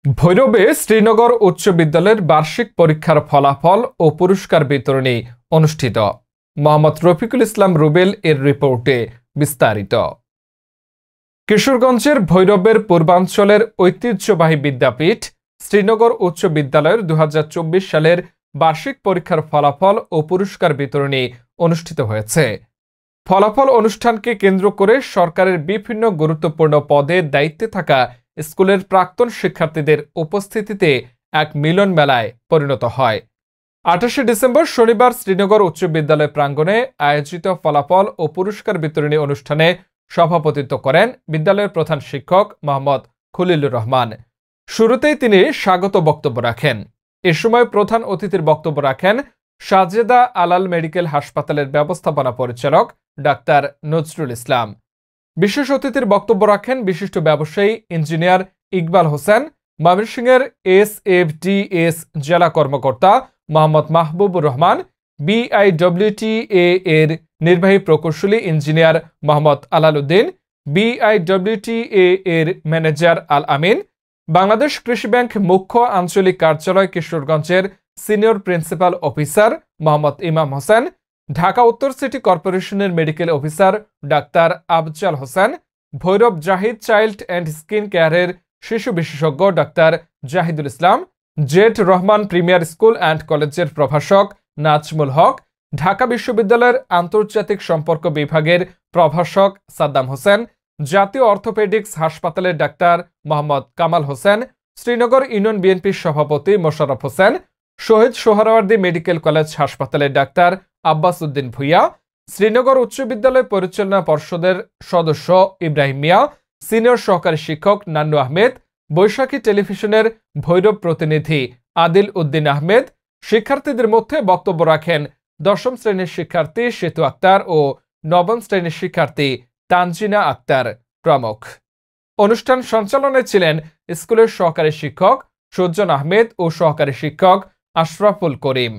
ভৈরবে শ্রীনগর উচ্চ বিদ্যালয়ের বার্ষিক পরীক্ষার ফলাফল ও পুরস্কার বিতরণী অনুষ্ঠিত। মোহাম্মদ রফিকুল ইসলাম রুবেল এর রিপোর্টে বিস্তারিত। কিশোরগঞ্জের ভৈরবের পূর্বাঞ্চলের ঐতিহ্যবাহী বিদ্যাপীঠ শ্রীনগর উচ্চ বিদ্যালয়ের 2024 সালের বার্ষিক পরীক্ষার ফলাফল ও পুরস্কার বিতরণী অনুষ্ঠিত হয়েছে। ফলাফল অনুষ্ঠানকে কেন্দ্র করে সরকারের বিভিন্ন গুরুত্বপূর্ণ পদে দায়িত্বে থাকা স্কুলের প্রাক্তন শিক্ষার্থীদের উপস্থিতিতে এক মিলন মেলায় পরিণত হয়। 28 ডিসেম্বর শনিবার শ্রীনগর উচ্চ বিদ্যালয় প্রাঙ্গণে আয়োজিত ফলাফল ও পুরস্কার বিতরণী অনুষ্ঠানে সভাপতিত্ব করেন বিদ্যালয়ের প্রধান শিক্ষক মোহাম্মদ খলিলুর রহমান। শুরুতেই তিনি স্বাগত বক্তব্য রাখেন। এ সময় প্রধান অতিথির বক্তব্য রাখেন সাজেদা আলাল মেডিকেল হাসপাতালের ব্যবস্থাপনা পরিচালক ডাক্তার নজরুল ইসলাম। বিশেষ অতিথির বক্তব্য রাখেন বিশিষ্ট ব্যবসায়ী ইঞ্জিনিয়ার ইকবাল হোসেন, ময়মনসিংহের এসএফডিএস জেলা কর্মকর্তা মোহাম্মদ মাহবুবুর রহমান, বিআইডব্লিউটিএ এর নির্বাহী প্রকৌশলী ইঞ্জিনিয়ার মোহাম্মদ আলাল উদ্দিন, বিআইডব্লিউটিএ এর ম্যানেজার আল আমিন, বাংলাদেশ কৃষি ব্যাংক মুখ্য আঞ্চলিক কার্যালয় কিশোরগঞ্জের সিনিয়র প্রিন্সিপাল অফিসার মোহাম্মদ ইমাম হোসেন, ঢাকা উত্তর সিটি কর্পোরেশনের মেডিকেল অফিসার ডাক্তার Afzal Hossain, Bhairab Zahid child and skin কেয়ারের শিশু বিশেষজ্ঞ ডাক্তার Zahidul Islam, Z Rahman premier school and কলেজের প্রভাষক নাজমুল হক, ঢাকা বিশ্ববিদ্যালয়ের আন্তর্জাতিক সম্পর্ক বিভাগের প্রভাষক সাদ্দাম হোসেন, জাতীয় অর্থোপেডিক্স হাসপাতালের ডাক্তার মোহাম্মদ কামাল হোসেন, শ্রীনগর ইউনিয়ন বিএনপির সভাপতি মোশাররফ হোসেন, শহীদ সোহরাওয়ার্দী মেডিকেল কলেজ হাসপাতালের ডাক্তার আব্বাস উদ্দিন ভুইয়া, শ্রীনগর উচ্চ বিদ্যালয় পরিচালনা পর্ষদের সদস্য ইব্রাহিম মিয়া, সিনিয়র সহকারী শিক্ষক নান্নু আহমেদ, বৈশাখী টেলিভিশনের ভৈরব প্রতিনিধি আদিল উদ্দিন আহমেদ। শিক্ষার্থীদের মধ্যে বক্তব্য রাখেন দশম শ্রেণীর শিক্ষার্থী সেতু আক্তার ও নবম শ্রেণীর শিক্ষার্থী তানজিনা আক্তার প্রমুখ। অনুষ্ঠান সঞ্চালনায় ছিলেন স্কুলের সহকারী শিক্ষক সুজন আহমেদ ও সহকারী শিক্ষক আশরাফুল করিম।